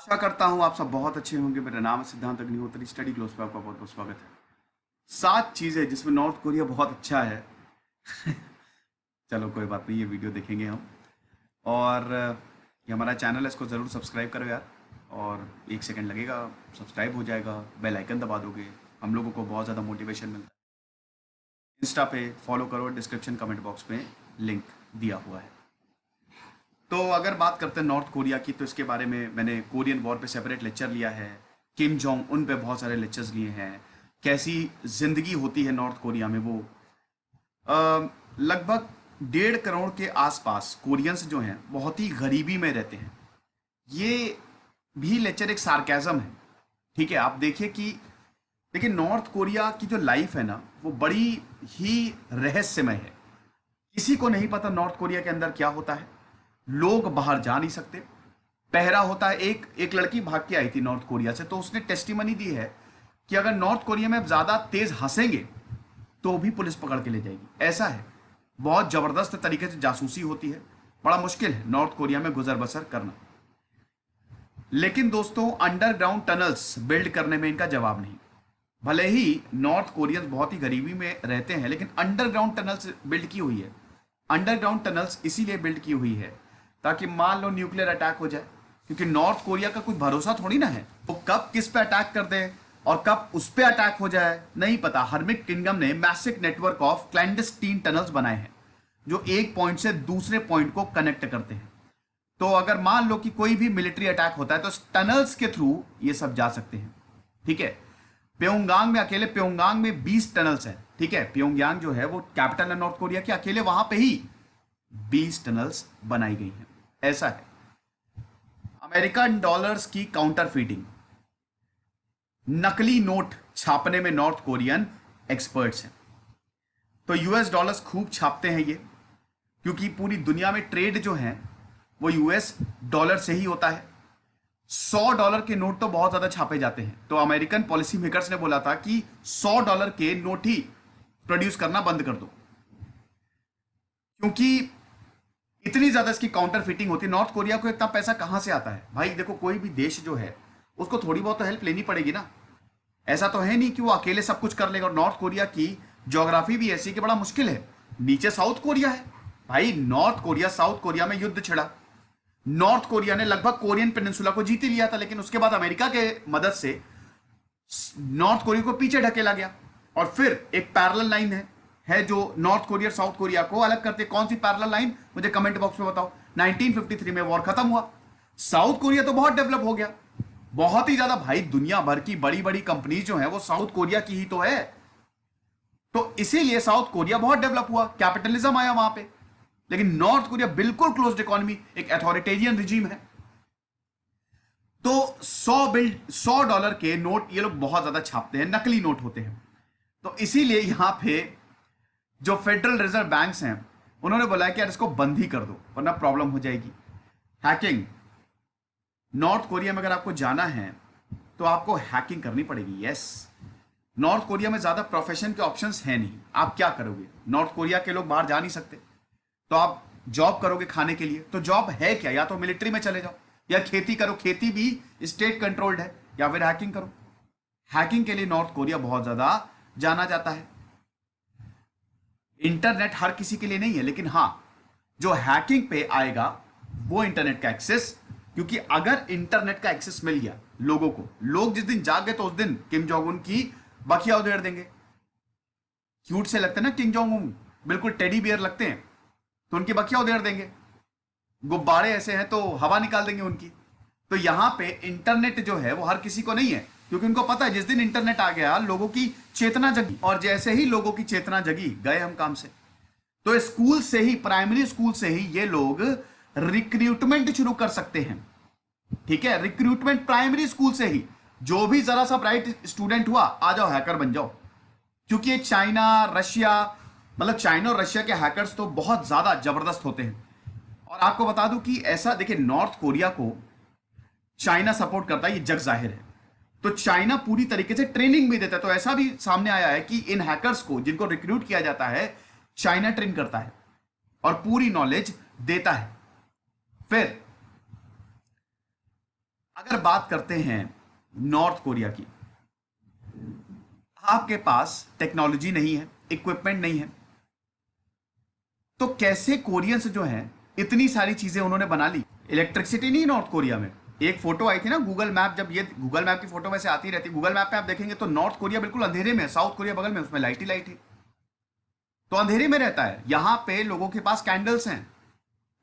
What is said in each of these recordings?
आशा करता हूँ आप सब बहुत अच्छे होंगे। मेरा नाम है सिद्धांत अग्निहोत्री। स्टडी क्लोज पे आपका बहुत बहुत स्वागत है। 7 चीजें जिसमें नॉर्थ कोरिया बहुत अच्छा है। चलो कोई बात नहीं, ये वीडियो देखेंगे हम। और ये हमारा चैनल है, इसको ज़रूर सब्सक्राइब करो यार। और 1 सेकंड लगेगा, सब्सक्राइब हो जाएगा, बेल आइकन दबा दोगे, हम लोगों को बहुत ज़्यादा मोटिवेशन मिलता है। इंस्टा पे फॉलो करो, डिस्क्रिप्शन कमेंट बॉक्स में लिंक दिया हुआ है। तो अगर बात करते हैं नॉर्थ कोरिया की, तो इसके बारे में मैंने कोरियन वॉर पे सेपरेट लेक्चर लिया है। किम जोंग उन पे बहुत सारे लेक्चर्स लिए हैं। कैसी जिंदगी होती है नॉर्थ कोरिया में, वो लगभग 1.5 करोड़ के आसपास कोरियंस जो हैं बहुत ही गरीबी में रहते हैं। ये भी लेक्चर एक सार्केज़म है। ठीक है, आप देखिए कि देखिए नॉर्थ कोरिया की जो लाइफ है ना, वो बड़ी ही रहस्यमय है। किसी को नहीं पता नॉर्थ कोरिया के अंदर क्या होता है। लोग बाहर जा नहीं सकते। पहरा होता है। एक एक लड़की भाग के आई थी नॉर्थ कोरिया से, तो उसने टेस्टिमनी दी है कि अगर नॉर्थ कोरिया में ज्यादा तेज हंसेंगे तो भी पुलिस पकड़ के ले जाएगी। ऐसा है, बहुत जबरदस्त तरीके से जासूसी होती है। बड़ा मुश्किल है नॉर्थ कोरिया में गुजर बसर करना। लेकिन दोस्तों, अंडरग्राउंड टनल्स बिल्ड करने में इनका जवाब नहीं। भले ही नॉर्थ कोरियंस बहुत ही गरीबी में रहते हैं, लेकिन अंडरग्राउंड टनल्स बिल्ड की हुई है। अंडरग्राउंड टनल्स इसीलिए बिल्ड की हुई है ताकि मान लो न्यूक्लियर अटैक हो जाए, क्योंकि नॉर्थ कोरिया का कुछ भरोसा थोड़ी ना है। वो कब किस पे अटैक कर दे और कब उस पे अटैक हो जाए नहीं पता। हर्मिट किंगडम ने मैसिव नेटवर्क ऑफ क्लैंडस्टीन टनल्स बनाए हैं जो एक पॉइंट से दूसरे पॉइंट को कनेक्ट करते हैं। तो अगर मान लो कि कोई भी मिलिट्री अटैक होता है तो टनल्स के थ्रू ये सब जा सकते हैं। ठीक है, प्योंगयांग में अकेले प्योंगयांग में 20 टनल्स हैं। ठीक है, प्योंगयांग जो है वो कैपिटल है नॉर्थ कोरिया की, अकेले वहां पे ही 20 टनल्स बनाई गई हैं। ऐसा है। अमेरिकन डॉलर्स की काउंटरफीटिंग, नकली नोट छापने में नॉर्थ कोरियन एक्सपर्ट्स हैं। तो यूएस डॉलर्स खूब छापते हैं ये, क्योंकि पूरी दुनिया में ट्रेड जो है वो यूएस डॉलर से ही होता है। $100 के नोट तो बहुत ज्यादा छापे जाते हैं। तो अमेरिकन पॉलिसी मेकर्स ने बोला था कि $100 के नोट ही प्रोड्यूस करना बंद कर दो, क्योंकि इतनी ज्यादा इसकी काउंटर फिटिंग होती है। नॉर्थ कोरिया को इतना पैसा कहां से आता है भाई? देखो, कोई भी देश जो है उसको थोड़ी बहुत तो हेल्प लेनी पड़ेगी ना। ऐसा तो है नहीं कि वो अकेले सब कुछ कर लेगा। और नॉर्थ कोरिया की ज्योग्राफी भी ऐसी कि बड़ा मुश्किल है। नीचे साउथ कोरिया है भाई। नॉर्थ कोरिया साउथ कोरिया में युद्ध छिड़ा। नॉर्थ कोरिया ने लगभग कोरियन पेनिनसुला को जीत ही लिया था, लेकिन उसके बाद अमेरिका के मदद से नॉर्थ कोरिया को पीछे ढकेला गया। और फिर एक पैरेलल लाइन है जो नॉर्थ कोरिया साउथ कोरिया को अलग करते। कौन सी पैरेलल लाइन, मुझे कमेंट बॉक्स में बताओ। 1953 में वॉर खत्म हुआ। साउथ कोरिया तो बहुत डेवलप हो गया, बहुत ही ज्यादा भाई। दुनिया भर की बड़ी बड़ी कंपनी जो है वो साउथ कोरिया की ही तो है। तो इसीलिए साउथ कोरिया बहुत डेवलप हुआ, कैपिटलिज्म आया वहां पे। लेकिन नॉर्थ कोरिया बिल्कुल क्लोज्ड इकोनॉमी, एक अथॉरिटेरियन रिजीम है। तो $100 के नोट ये लोग बहुत ज्यादा छापते हैं, नकली नोट होते हैं। तो इसीलिए यहां पे जो फेडरल रिजर्व बैंक्स हैं उन्होंने बोला है कि यार इसको बंद ही कर दो वरना प्रॉब्लम हो जाएगी। हैकिंग, नॉर्थ कोरिया में अगर आपको जाना है तो आपको हैकिंग करनी पड़ेगी। यस, नॉर्थ कोरिया में ज्यादा प्रोफेशन के ऑप्शंस हैं नहीं। आप क्या करोगे? नॉर्थ कोरिया के लोग बाहर जा नहीं सकते, तो आप जॉब करोगे खाने के लिए। तो जॉब है क्या? या तो मिलिट्री में चले जाओ या खेती करो, खेती भी स्टेट कंट्रोल्ड है, या फिर हैकिंग करो। हैकिंग के लिए नॉर्थ कोरिया बहुत ज्यादा जाना जाता है। इंटरनेट हर किसी के लिए नहीं है, लेकिन हां, जो हैकिंग पे आएगा वो इंटरनेट का एक्सेस। क्योंकि अगर इंटरनेट का एक्सेस मिल गया लोगों को, लोग जिस दिन जाग गए तो उस दिन किम जोंग उन की बखिया उधेड़ देंगे। क्यूट से लगते हैं ना किम जोंग उन, बिल्कुल टेडी बियर लगते हैं, तो उनकी बखिया उधेड़ देंगे। गुब्बारे ऐसे हैं तो हवा निकाल देंगे उनकी। तो यहां पे इंटरनेट जो है वो हर किसी को नहीं है, क्योंकि उनको पता है जिस दिन इंटरनेट आ गया लोगों की चेतना जगी। और जैसे ही लोगों की चेतना जगी, गए हम काम से। तो स्कूल से ही, प्राइमरी स्कूल से ही ये लोग रिक्रूटमेंट शुरू कर सकते हैं। ठीक है, रिक्रूटमेंट प्राइमरी स्कूल से ही। जो भी जरा सा ब्राइट स्टूडेंट हुआ, आ जाओ हैकर बन जाओ। क्योंकि चाइना रशिया, मतलब चाइना और रशिया के हैकर्स तो बहुत ज्यादा जबरदस्त होते हैं। और आपको बता दूं कि ऐसा, देखिए नॉर्थ कोरिया को चाइना सपोर्ट करता है, ये जग जाहिर है। तो चाइना पूरी तरीके से ट्रेनिंग भी देता है। तो ऐसा भी सामने आया है कि इन हैकर्स को जिनको रिक्रूट किया जाता है, चाइना ट्रेन करता है और पूरी नॉलेज देता है। फिर अगर बात करते हैं नॉर्थ कोरिया की, आपके पास टेक्नोलॉजी नहीं है, इक्विपमेंट नहीं है, तो कैसे कोरियंस जो हैं इतनी सारी चीजें उन्होंने बना ली। इलेक्ट्रिसिटी नहीं नॉर्थ कोरिया में। एक फोटो आई थी ना गूगल मैप, जब ये गूगल मैप की फोटो वैसे आती रहती, गूगल मैप पे आप देखेंगे तो नॉर्थ कोरिया बिल्कुल अंधेरे में है, साउथ कोरिया बगल में, उसमें लाइट ही लाइट है, तो अंधेरे में रहता है। यहां पे लोगों के पास कैंडल्स हैं,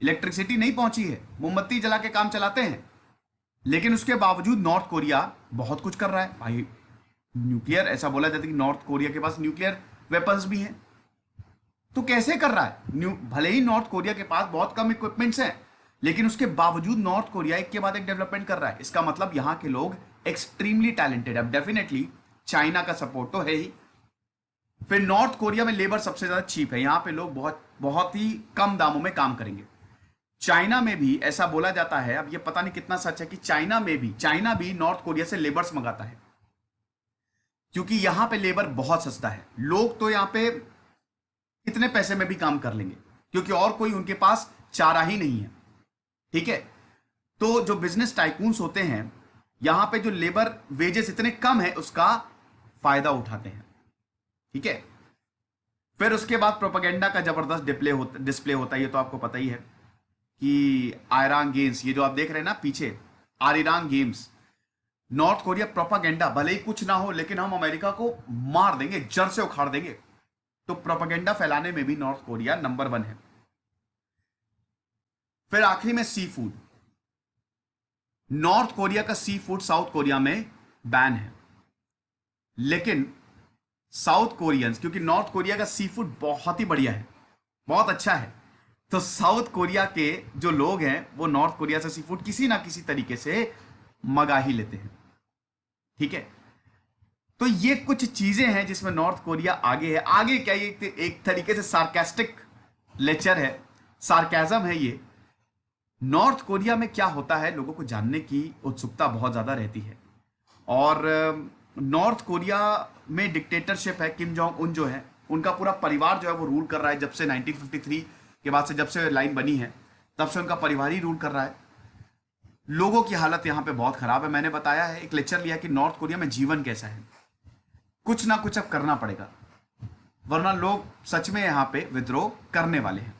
इलेक्ट्रिसिटी नहीं पहुंची है, मोमबत्ती जला के काम चलाते हैं, लेकिन उसके बावजूद नॉर्थ कोरिया बहुत कुछ कर रहा है भाई। न्यूक्लियर, ऐसा बोला जाता है कि नॉर्थ कोरिया के पास न्यूक्लियर वेपन्स भी हैं, तो कैसे कर रहा है? भले ही नॉर्थ कोरिया के पास बहुत कम इक्विपमेंट्स हैं, लेकिन उसके बावजूद नॉर्थ कोरिया एक के बाद एक डेवलपमेंट कर रहा है। इसका मतलब यहां के लोग एक्सट्रीमली टैलेंटेड। अब डेफिनेटली चाइना का सपोर्ट तो है ही, फिर नॉर्थ कोरिया में लेबर सबसे ज्यादा चीप है, यहां पे लोग बहुत बहुत ही कम दामों में काम करेंगे। चाइना में भी ऐसा बोला जाता है, अब ये पता नहीं कितना सच है, कि चाइना भी नॉर्थ कोरिया से लेबर्स मंगाता है, क्योंकि यहां पे लेबर बहुत सस्ता है। लोग तो यहां पे कितने पैसे में भी काम कर लेंगे, क्योंकि और कोई उनके पास चारा ही नहीं है। ठीक है, तो जो बिजनेस टाइकून्स होते हैं, यहां पे जो लेबर वेजेस इतने कम है, उसका फायदा उठाते हैं। ठीक है, फिर उसके बाद प्रोपेगेंडा का जबरदस्त डिस्प्ले होता है। ये तो आपको पता ही है कि आयरान गेम्स, ये जो आप देख रहे हैं ना पीछे, आरिरान गेम्स, नॉर्थ कोरिया प्रोपेगेंडा, भले ही कुछ ना हो, लेकिन हम अमेरिका को मार देंगे, जड़ से उखाड़ देंगे, तो प्रोपेगेंडा फैलाने में भी नॉर्थ कोरिया नंबर 1 है। फिर आखिरी में सी फूड। नॉर्थ कोरिया का सी फूड साउथ कोरिया में बैन है, लेकिन साउथ कोरियंस, क्योंकि नॉर्थ कोरिया का सी फूड बहुत ही बढ़िया है, बहुत अच्छा है, तो साउथ कोरिया के जो लोग हैं वो नॉर्थ कोरिया से सी फूड किसी ना किसी तरीके से मंगा ही लेते हैं। ठीक है, तो ये कुछ चीजें हैं जिसमें नॉर्थ कोरिया आगे है। आगे क्या, ये एक तरीके से सार्केस्टिक लेक्चर है, सार्केज्म है ये। नॉर्थ कोरिया में क्या होता है, लोगों को जानने की उत्सुकता बहुत ज्यादा रहती है। और नॉर्थ कोरिया में डिक्टेटरशिप है, किम जोंग उन जो है, उनका पूरा परिवार जो है वो रूल कर रहा है। जब से 1953 के बाद से, जब से लाइन बनी है, तब से उनका परिवार ही रूल कर रहा है। लोगों की हालत यहां पे बहुत खराब है। मैंने बताया है, एक लेक्चर लिया कि नॉर्थ कोरिया में जीवन कैसा है। कुछ ना कुछ अब करना पड़ेगा, वरना लोग सच में यहां पे विद्रोह करने वाले हैं।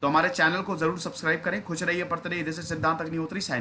तो हमारे चैनल को जरूर सब्सक्राइब करें। खुश रहिए, पढ़ते रहिए। जैसे सिद्धांत अग्निहोत्री।